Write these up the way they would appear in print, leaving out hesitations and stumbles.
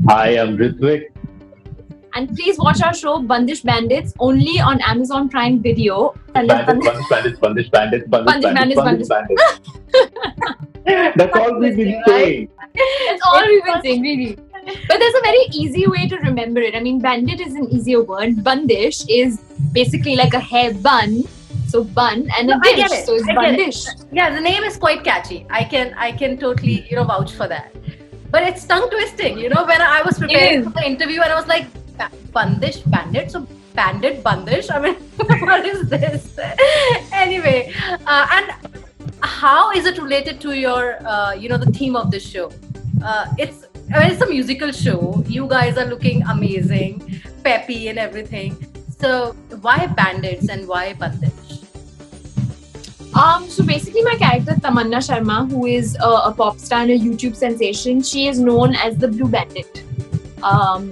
I am Ritvik. And please watch our show Bandish Bandits only on Amazon Prime Video. Bandits, Bandish Bandits, Bandish Bandits, Bandish Bandish Bandits, Bandits, Bandish Bandish. Bandits. That's all we've been saying. That's all we've been saying, really. But there's a very easy way to remember it. I mean, bandit is an easier word. Bandish is basically like a hair bun. So bun and a I dish. get it. So it's I get it. bandish. Yeah, the name is quite catchy. I can totally vouch for that. But it's tongue twisting. When I was preparing for the interview and I was like, Bandish, bandit, so bandit, bandish. I mean, what is this? Anyway, and how is it related to your the theme of this show? It's a musical show. You guys are looking amazing, peppy and everything. So why bandits and why bandish? So basically, my character Tamanna Sharma, who is a pop star and a YouTube sensation, she is known as the Blue Bandit.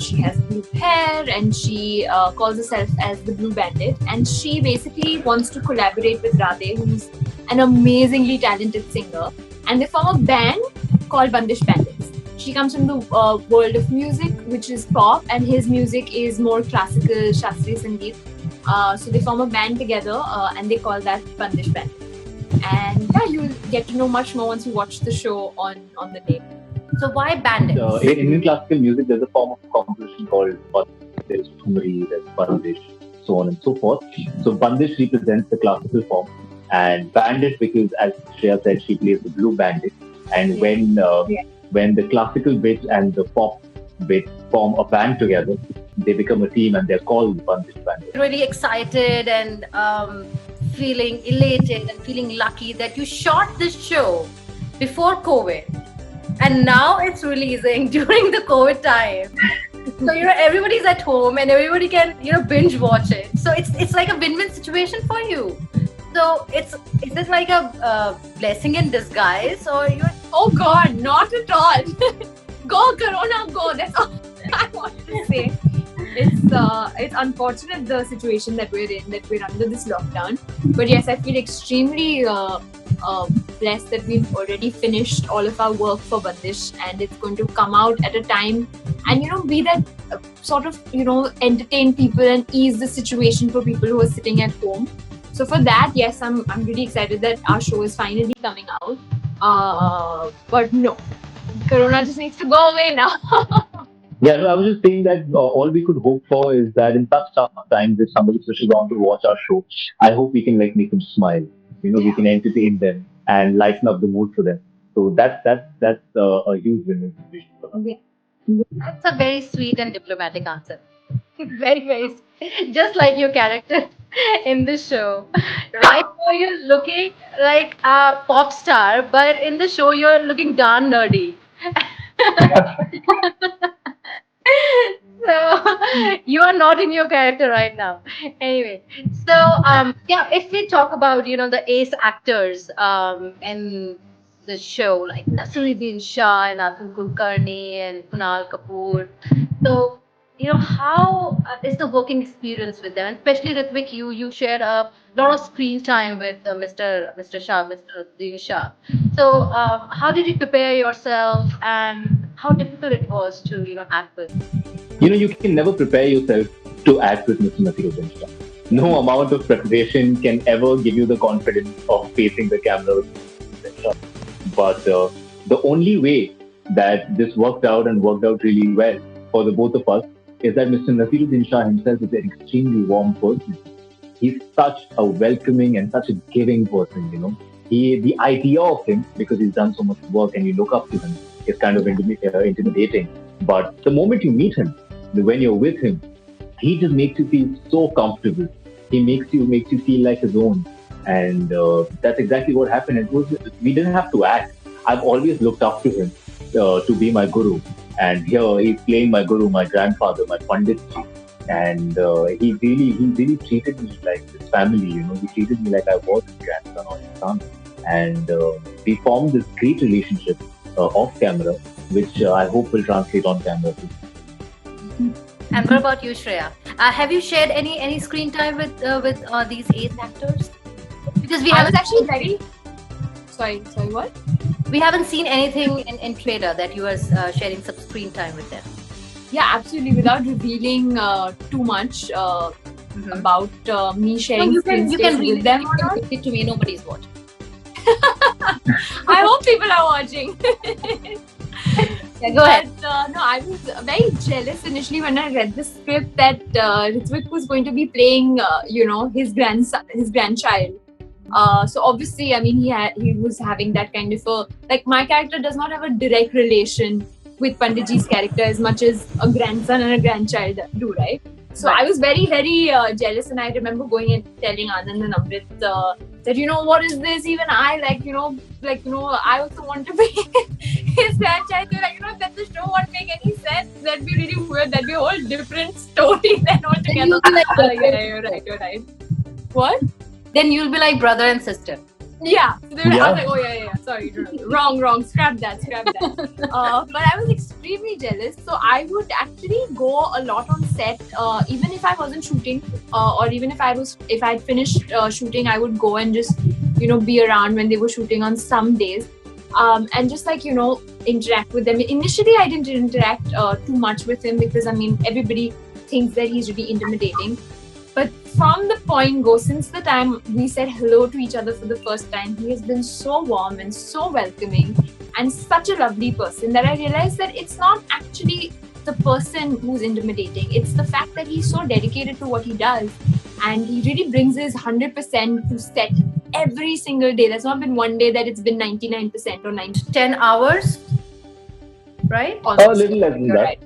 She has blue hair and she calls herself as the Blue Bandit. And she basically wants to collaborate with Radhe, who's an amazingly talented singer. And they form a band called Bandish Bandits. She comes from the world of music, which is pop, and his music is more classical, Shastriya Sangeet. So they form a band together and they call that Bandish Bandits. And yeah, you'll get to know much more once you watch the show on the name. So why bandits? In Indian classical music, there's a form of composition called Bandish, there's Thumri, there's Bandish, so on and so forth. So Bandish represents the classical form, and Bandit because, as Shreya said, she plays the Blue Bandit. And when the classical bit and the pop bit form a band together, they become a team and they're called Bandish Bandit. Really excited and feeling elated and feeling lucky that you shot this show before COVID, and now it's releasing during the COVID time. So everybody's at home and everybody can binge watch it. So it's like a win-win situation for you. So is it like a blessing in disguise, or you're? Oh God, not at all. Go Corona, go. That's all I want to say. It's unfortunate the situation that we're in, that we're under this lockdown. But yes, I feel extremely blessed that we've already finished all of our work for Bandish, and it's going to come out at a time and be that sort of entertain people and ease the situation for people who are sitting at home. So for that, yes, I'm really excited that our show is finally coming out. But no, Corona just needs to go away now. Yeah, no, I was just saying that all we could hope for is that in such tough times, if somebody switches on to watch our show, I hope we can make them smile. We can entertain them and lighten up the mood for them. So that's a huge win-win situation for us. Okay. That's a very sweet and diplomatic answer. Very, very, just like your character in the show. Right now, you're looking like a pop star, but in the show, you're looking darn nerdy. So you are not in your character right now. Anyway, so yeah, if we talk about the ace actors in the show like Nasiruddin Shah and Atul Kulkarni and Kunal Kapoor, so how is the working experience with them? And especially Ritvik, you shared a lot of screen time with Mr. Shah, Mr. Din Shah. So how did you prepare yourself, and how difficult it was to act with? You can never prepare yourself to act with Mr. Nasiruddin Shah. No amount of preparation can ever give you the confidence of facing the camera with Mr. Nasiruddin Shah. But the only way that this worked out and worked out really well for the both of us is that Mr. Nasiruddin Shah himself is an extremely warm person. He's such a welcoming and such a giving person. The idea of him, because he's done so much work and you look up to him, is kind of intimidating. But the moment you meet him, when you're with him, he just makes you feel so comfortable. He makes you feel like his own, and that's exactly what happened. We didn't have to act. I've always looked up to him to be my guru, and here he's playing my guru, my grandfather, my panditji, and he really treated me like his family. He treated me like I was his grandson or his son, and we formed this great relationship off camera, which I hope will translate on camera too. And what about you, Shreya? Have you shared any screen time with these ace actors? Because I was actually very sorry. What? we haven't seen anything in trailer that you are sharing some screen time with them. Yeah, absolutely. Without revealing too much Mhm. about me No, sharing screen you can space read with it. them You or can not. read it to me. Nobody's watching. I hope people are watching. Yeah, go ahead. But no, I was very jealous initially when I read the script that Ritwik was going to be playing, his grandson, his grandchild. So obviously, I mean, he was having that kind of a, like, my character does not have a direct relation with Panditji's character as much as a grandson and a grandchild do, right? So Right. I was very, very jealous, and I remember going and telling Anand and Amrit that, what is this? Even I, I also want to be his grandchild. They're like, that the show won't make any sense. That'd be really weird. That'd be a whole different story then Then altogether. you'll be like I'm like, brother yeah, and you're sister. right, you're right. What? Then you'll be like brother and sister. Yeah. So I was Yeah. like, oh yeah. Sorry, no. Wrong. Scrap that. But I was extremely jealous. So I would actually go a lot on set, even if I wasn't shooting, or even if I'd finished shooting, I would go and just be around when they were shooting on some days, and just interact with them. Initially, I didn't interact too much with him because I mean everybody thinks that he's really intimidating. But from the point go, since the time we said hello to each other for the first time, he has been so warm and so welcoming and such a lovely person that I realized that it's not actually the person who's intimidating. It's the fact that he's so dedicated to what he does and he really brings his 100% to set every single day. There's not been one day that it's been 99% or 90. 10 hours, right? A Almost. little less than You're that. right.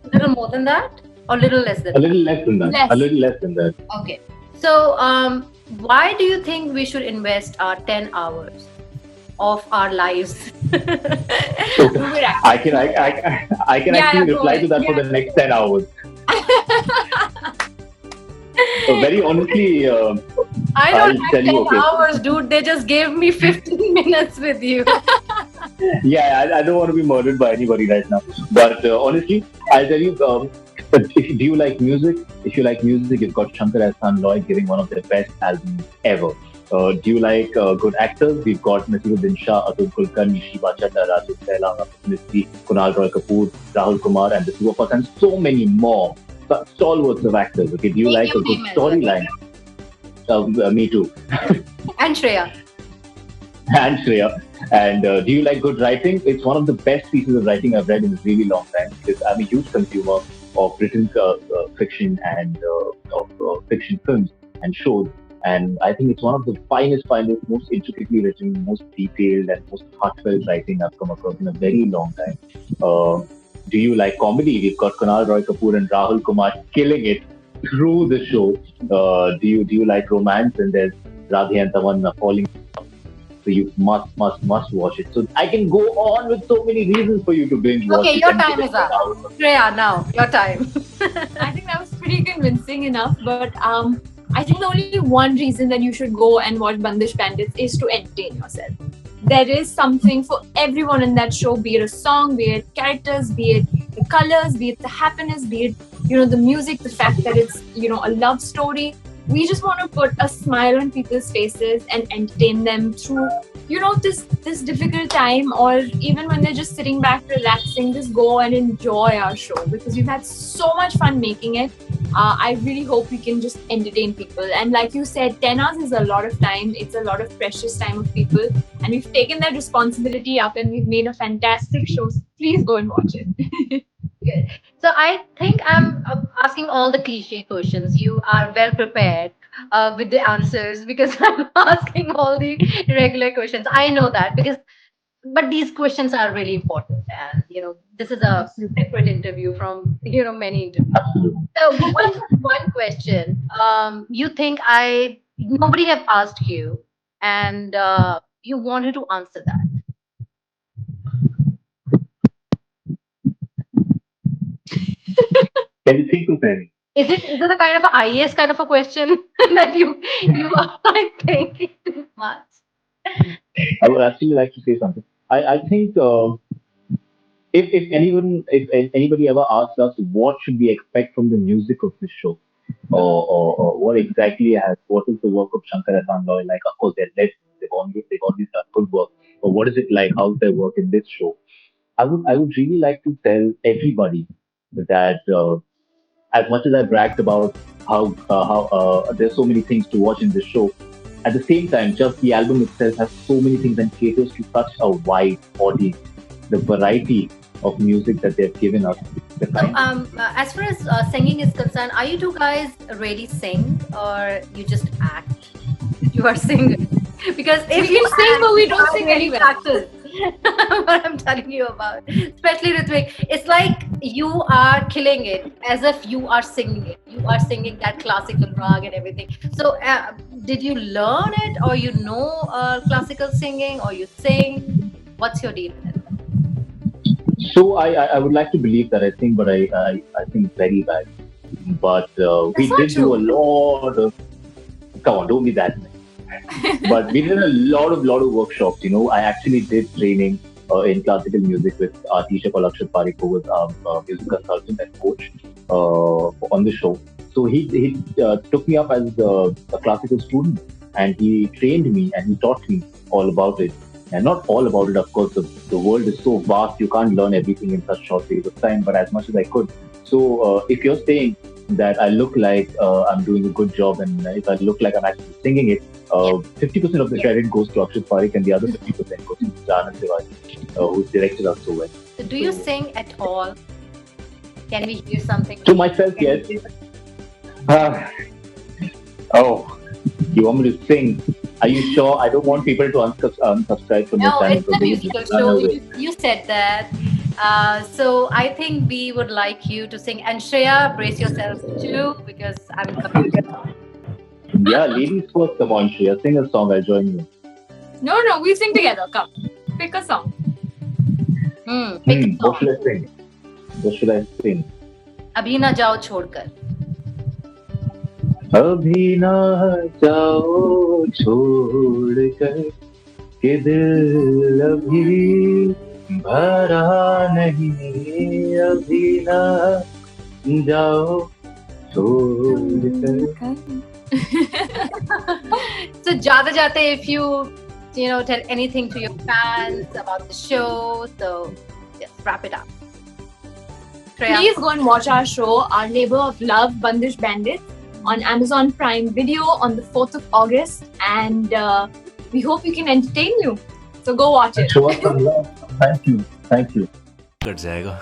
A little more than that? Or little less than A that? little less than that. Less. A little less than that. Okay. So, why do you think we should invest our 10 hours of our lives? We're I can Yeah, actually go reply ahead. to that for Yeah. the next 10 hours. So very honestly, I I'll don't have tell 10 you, okay. hours, dude. They just gave me 15 minutes with you. Yeah, I don't want to be murdered by anybody right now. But honestly, I'll tell you. Do you like music? If you like music, you've got Shankar Ehsaan Loy giving one of their best albums ever. Do you like good actors? We've got Nasiruddin Shah, Atul Kulkarni, Shiva Chadda, Rajesh Tela, Misty, Kunal Roy Kapoor, Rahul Kumar, and the two of us, and so many more stalwarts of actors. Okay, do you Name like a your good name as well. storyline? Me too. And Shreya. And Shreya. And do you like good writing? It's one of the best pieces of writing I've read in a really long time because I'm a huge consumer of written fiction and fiction films and shows. And I think it's one of the finest, most intricately written, most detailed, and most heartfelt writing I've come across in a very long time. Uh, do you like comedy? We've got Kunal Roy Kapoor and Rahul Kumar killing it through the show. Do you like romance? And there's Radhe and Tamanna falling, so you must watch it. So I can go on with so many reasons for you to binge watch Okay, it. your and time give is it 10 up. hours. Shreya, now, your time. I think that was pretty convincing enough, but I think the only one reason that you should go and watch Bandish Bandits is to entertain yourself. There is something for everyone in that show, be it a song, be it characters, be it the colors, be it the happiness, be it the music, the fact that it's a love story. We just want to put a smile on people's faces and entertain them through this difficult time, or even when they're just sitting back relaxing, just go and enjoy our show because we've had so much fun making it. I really hope we can just entertain people, and like you said, 10 hours is a lot of time. It's a lot of precious time of people, and we've taken that responsibility up and we've made a fantastic show. So please go and watch it. Good. So I think I'm asking all the cliche questions. You are well prepared with the answers because I'm asking all the regular questions. I know that because, but these questions are really important, and this is a separate interview from many interviews. So one question. You think I nobody have asked you, and you wanted to answer that. Can you think of any? Is it a kind of a IAS kind of a question that you are like thinking too much? I would actually like to say something. I think if anybody ever asks us what should we expect from the music of this show, or what exactly what is the work of Shankar Ehsaan Loy like? Of course, they've always done good work. But what is it like? How's their work in this show? I would really like to tell everybody. that as much as I bragged about how there's so many things to watch in this show, at the same time, just the album itself has so many things and caters to such a wide audience. The variety of music that they've given us, the So, kind. as far as singing is concerned, are you two guys really sing or you just act? You are singers. Because if We can you sing, act, but we you don't are sing really anywhere. actors. What I'm telling you about, especially Ritvik, it's like you are killing it as if you are singing it. You are singing that classical rag and everything. So, did you learn it, or you know classical singing, or you sing? What's your deal with it? So I would like to believe that I sing, but I sing very bad. But That's we not did do a true. lot of. Come on, don't be that. But we did a lot of workshops. I actually did training in classical music with our teacher called Akshat Parikh, who was our music consultant and coach on the show. So he took me up as a classical student, and he trained me and he taught me all about it. And not all about it, of course. The world is so vast; you can't learn everything in such short period of time. But as much as I could. So if you're saying that I look like I'm doing a good job, and if I look like I'm actually singing it, Yeah. 50% of the credit goes to Akshat Parikh and the other 50% goes to Anand Tiwari, who's directed us so well. So, do you So, sing at all? Can we hear something to from you? myself, Can yes. you Ah, oh, you want me to sing? Are you sure? I don't want people to unsubscribe from your No, channel it's because a they would musical just run show. away. You said that. So I think we would like you to sing. And Shreya, brace yourself too, because I'm coming. Yeah, ladies first. Come on, Shreya, sing a song. I'll join you. No, we sing together. Come, pick a song. Pick a What should song. I sing? What should I sing? Abhi na jao छोड़कर. अभी ना जाओ छोड़ कर के दिल अभी भरा नहीं अभी ना जाओ छोड़ कर. So Jata Jate, if you know tell anything to your fans about the show, so just wrap it up. Shreya. Please go and watch our show, Our Labor of Love, Bandish Bandits, on Amazon Prime Video on the 4th of August. And we hope we can entertain you. So go watch it. Show us some love. Thank you. Cut जाएगा